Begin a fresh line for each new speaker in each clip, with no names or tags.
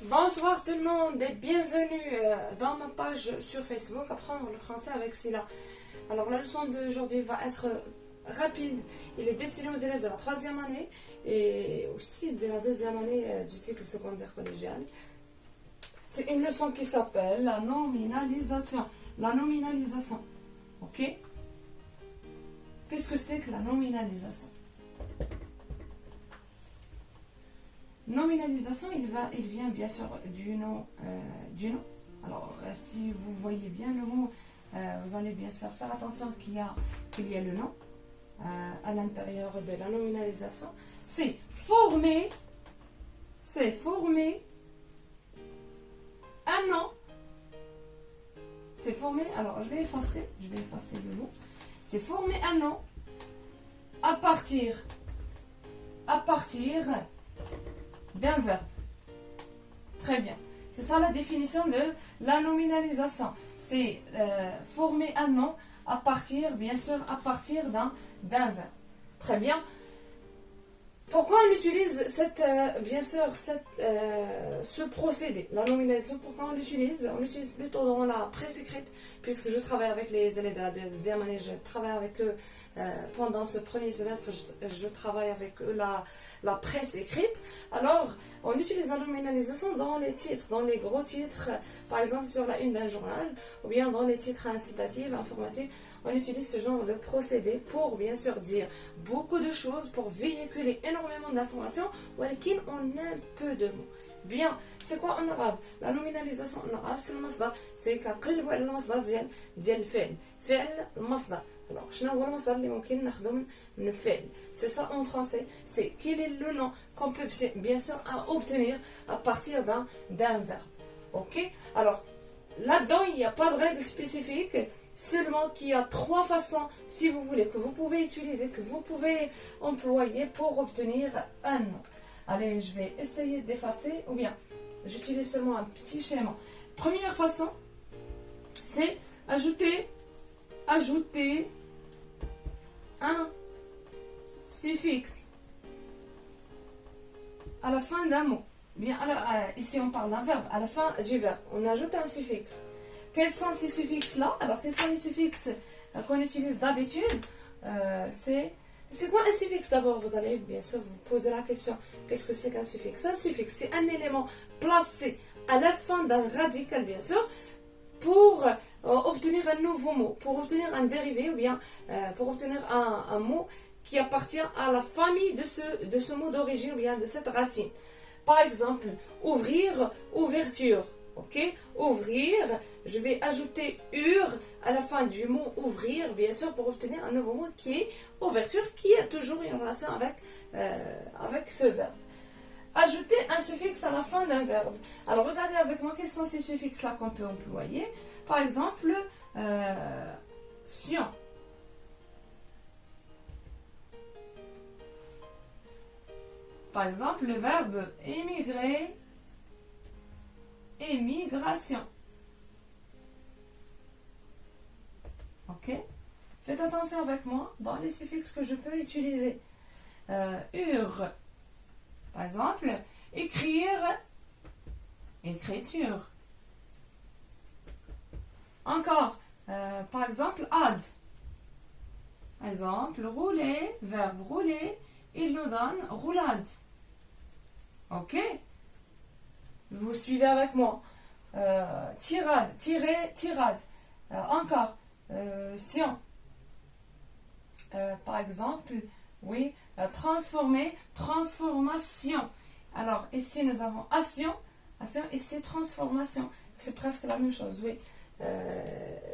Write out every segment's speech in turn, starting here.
Bonsoir tout le monde et bienvenue dans ma page sur Facebook Apprendre le français avec Sila. Alors la leçon d'aujourd'hui va être rapide. Il est destiné aux élèves de la troisième année et aussi de la deuxième année du cycle secondaire collégial. C'est une leçon qui s'appelle la nominalisation. La nominalisation. Ok? Qu'est-ce que c'est que la nominalisation? Nominalisation, il vient bien sûr du nom. Alors, si vous voyez bien le mot, vous allez bien sûr faire attention qu'il y a le nom à l'intérieur de la nominalisation. C'est former un nom. C'est former, alors je vais effacer le mot. C'est former un nom à partir d'un verbe. Très bien. C'est ça la définition de la nominalisation. C'est former un nom à partir d'un verbe. Très bien. Pourquoi on utilise ce procédé, la nominalisation? Pourquoi on l'utilise? On l'utilise plutôt dans la presse écrite, puisque je travaille avec les élèves de la deuxième année, je travaille avec eux pendant ce premier semestre, je travaille avec eux la presse écrite. Alors, on utilise la nominalisation dans les titres, dans les gros titres, par exemple sur la une d'un journal, ou bien dans les titres incitatifs, informatifs. On utilise ce genre de procédé pour bien sûr dire beaucoup de choses, pour véhiculer énormément d'informations, ولكن en un peu de mots. Bien, c'est quoi en arabe? La nominalisation en arabe, c'est le masdar, c'est كنقلبوا على المصدر ديال الفعل، فعل المصدر. Alors, شنو هو المصدر اللي ممكن ناخذه من الفعل؟ C'est ça en français, c'est quel est le nom qu'on peut bien sûr obtenir à partir d'un verbe. Ok? Alors, là-dedans, il n'y a pas de règle spécifique. Seulement qu'il y a trois façons, si vous voulez, que vous pouvez utiliser, que vous pouvez employer pour obtenir un nom. Allez, je vais essayer d'effacer, ou bien j'utilise seulement un petit schéma. Première façon, c'est ajouter un suffixe à la fin d'un mot. Bien, alors, ici on parle d'un verbe, à la fin du verbe, on ajoute un suffixe. Quels sont ces suffixes-là? Alors, quels sont les suffixes qu'on utilise d'habitude? C'est quoi un suffixe? D'abord, vous allez bien sûr vous poser la question, qu'est-ce que c'est qu'un suffixe? Un suffixe, c'est un élément placé à la fin d'un radical, bien sûr, pour obtenir un nouveau mot, pour obtenir un dérivé, ou bien pour obtenir un mot qui appartient à la famille de ce mot d'origine, ou bien de cette racine. Par exemple, ouvrir, ouverture. Ok, ouvrir, je vais ajouter ur à la fin du mot ouvrir, bien sûr, pour obtenir un nouveau mot qui est ouverture, qui a toujours une relation avec ce verbe. Ajouter un suffixe à la fin d'un verbe. Alors, regardez avec moi quels sont ces suffixes-là qu'on peut employer. Par exemple, sion. Par exemple, le verbe émigrer. Émigration. Ok? Faites attention avec moi dans les suffixes que je peux utiliser. Ur. Par exemple, écrire, écriture. Encore, par exemple, ad. Par exemple, rouler, verbe rouler, il nous donne roulade. Ok? Vous suivez avec moi. Tirade, tirer, tirade. Encore, sion. Par exemple, oui, transformer, transformation. Alors, ici, nous avons action, ici, transformation. C'est presque la même chose, oui.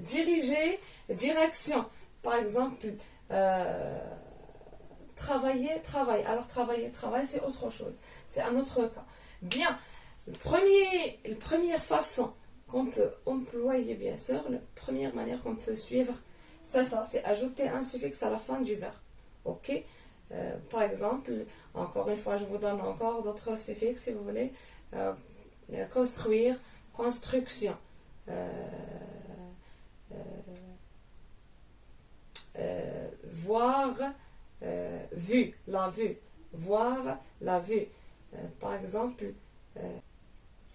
Diriger, direction. Par exemple, travailler, travail. Alors, travailler, travail, c'est autre chose. C'est un autre cas. Bien. La première façon qu'on peut employer, bien sûr, la première manière qu'on peut suivre, c'est ça, c'est ajouter un suffixe à la fin du verbe. Ok? Par exemple, encore une fois, je vous donne encore d'autres suffixes si vous voulez. Construire, construction. Voir, vue, la vue. Voir, la vue. Par exemple,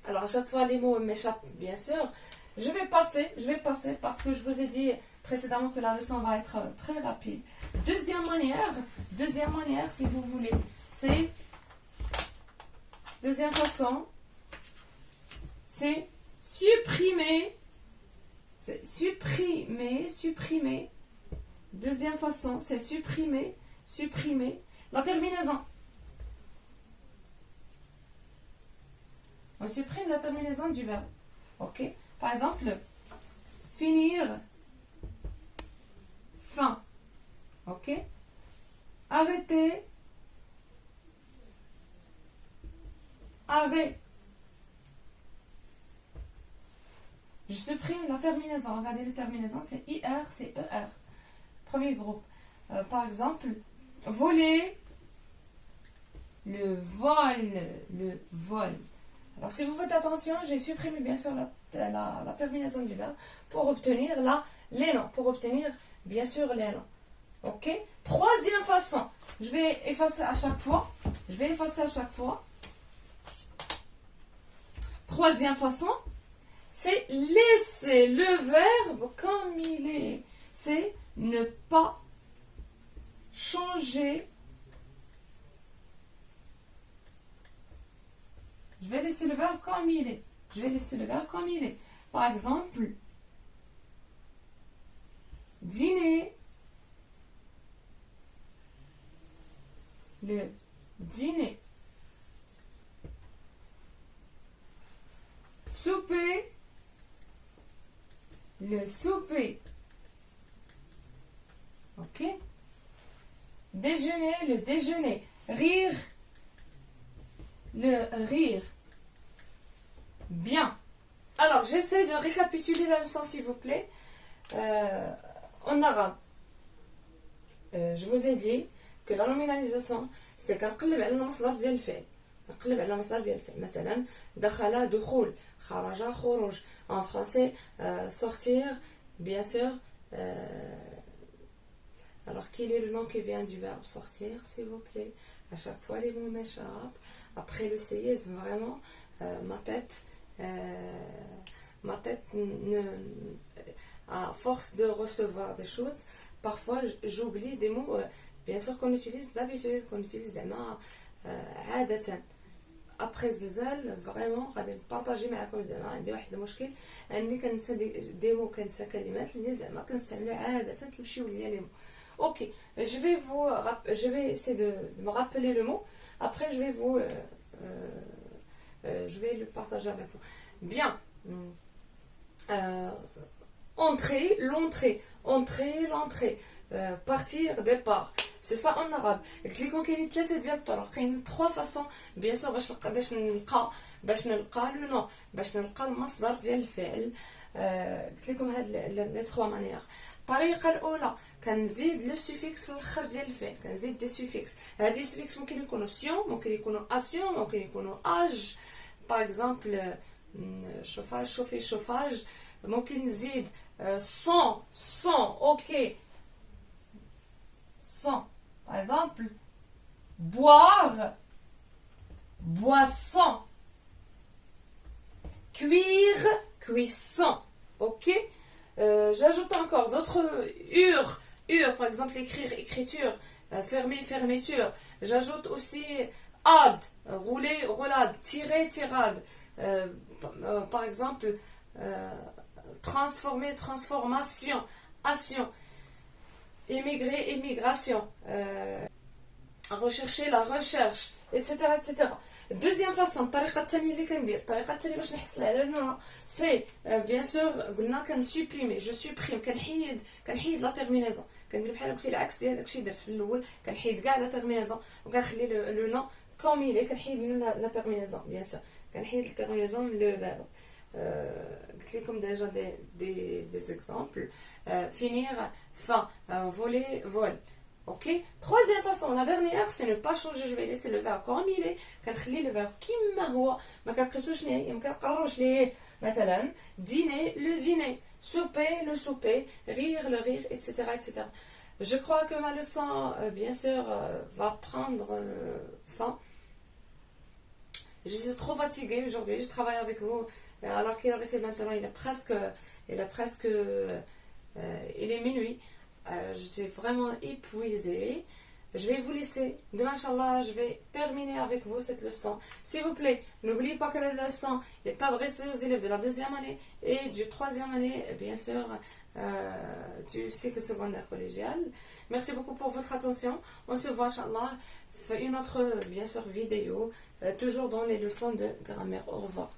Alors, à chaque fois, les mots m'échappent, bien sûr. Je vais passer parce que je vous ai dit précédemment que la leçon va être très rapide. Deuxième manière, si vous voulez, c'est, deuxième façon, c'est supprimer. C'est supprimer. Deuxième façon, c'est supprimer la terminaison. On supprime la terminaison du verbe. Ok? Par exemple, finir, fin. Ok? Arrêter, arrêt. Je supprime la terminaison. Regardez les terminaisons, c'est IR, c'est ER. Premier groupe. Par exemple, voler, le vol. Alors, si vous faites attention, j'ai supprimé bien sûr la terminaison du verbe pour obtenir l'élan, pour obtenir bien sûr l'élan. Ok? Troisième façon, je vais effacer à chaque fois. Troisième façon, c'est laisser le verbe comme il est. C'est ne pas changer. Je vais laisser le verbe comme il est. Par exemple, dîner, le dîner. Souper, le souper. Ok? Déjeuner, le déjeuner. Rire, le rire. Bien. Alors, j'essaie de récapituler la leçon, s'il vous plaît. En arabe, je vous ai dit que la nominalisation, c'est كنقلب على المصدر ديال الفعل. نقلب على المصدر ديال الفعل. مثلا دخل دخول، خرج خروج. En français, sortir, bien sûr. Alors, quel est le nom qui vient du verbe sortir, s'il vous plaît? À chaque fois, les mots m'échappent. Après le séisme, vraiment, ma tête, à force de recevoir des choses, parfois j'oublie des mots, bien sûr qu'on utilise d'habitude, qu'on utilise عادة. après الزلزال فريمون غادي نبارطاجي معكم زعما عندي واحد المشكل اني كنسى دي مو كنسى كلمات اللي زعما كنستعملو عاده كيمشيو ليا لي مو. Ok, je vais essayer de me rappeler le mot. Après, je vais le partager avec vous. Bien. Entrer, l'entrée. Partir, départ. C'est ça en arabe. قلت لكم كاينين ثلاثه ديال الطرق، كاين 3 فاصون بيان سور باش نلقى لو نو، باش نلقى المصدر ديال الفعل. قلت لكم هاد لي 3 مانيير. الطريقه الاولى كنزيد لو سوفيكس في الاخر ديال الفعل، كنزيد دي سوفيكس. هاد لي سوفيكس ممكن يكونوا سيون، ممكن يكونوا اسيون، ممكن يكونوا اج. باغ اكزومبل شوفاج، شوفي شوفاج. ممكن نزيد son. اوكي son. Par exemple, boire, boisson. Cuire, cuisson. Ok? J'ajoute encore d'autres par exemple, écrire, écriture. Fermer, fermeture. J'ajoute aussi ad, rouler, roulade. Tirer, tirade. Par exemple, transformer, transformation. Action. Émigrer, émigration, rechercher, la recherche, etc. Deuxième façon, الطريقة الثانية اللي كندير، الطريقة الثانية باش نحصل على النوع، سي بيان سور قلنا كنسوبريمي، جو سوبريم، كنحيد لا تيرمينيزون، كندير بحال قلتي العكس ديال داكشي درت في الاول، كنحيد كاع لا تيرمينيزون وكنخلي لو نو كوم يلي، كنحيد منه لا تيرمينيزون بيان سور، كنحيد لا تيرمينيزون من لو فيرب. قلت لكم ديجا des exemples. Finir, fin, voler, vol. Ok? Troisième façon, la dernière, c'est ne pas changer. Je vais laisser le verbe comme il est. كنخلي le verbe كيما هو، ما كنقيسوش ليه، ما كنقربش ليه. مثلا dîner, le dîner, souper, le souper, rire, le rire, etc. Je crois que ma leçon, bien sûr, va prendre fin. Je suis trop fatiguée aujourd'hui. Je travaille avec vous. Alors qu'il est maintenant, il est minuit. Je suis vraiment épuisée. Je vais vous laisser. Demain, Inch'Allah, je vais terminer avec vous cette leçon. S'il vous plaît, n'oubliez pas que la leçon est adressée aux élèves de la deuxième année et du troisième année, bien sûr, du cycle secondaire collégial. Merci beaucoup pour votre attention. On se voit, Inch'Allah, une autre, bien sûr, vidéo, toujours dans les leçons de grammaire. Au revoir.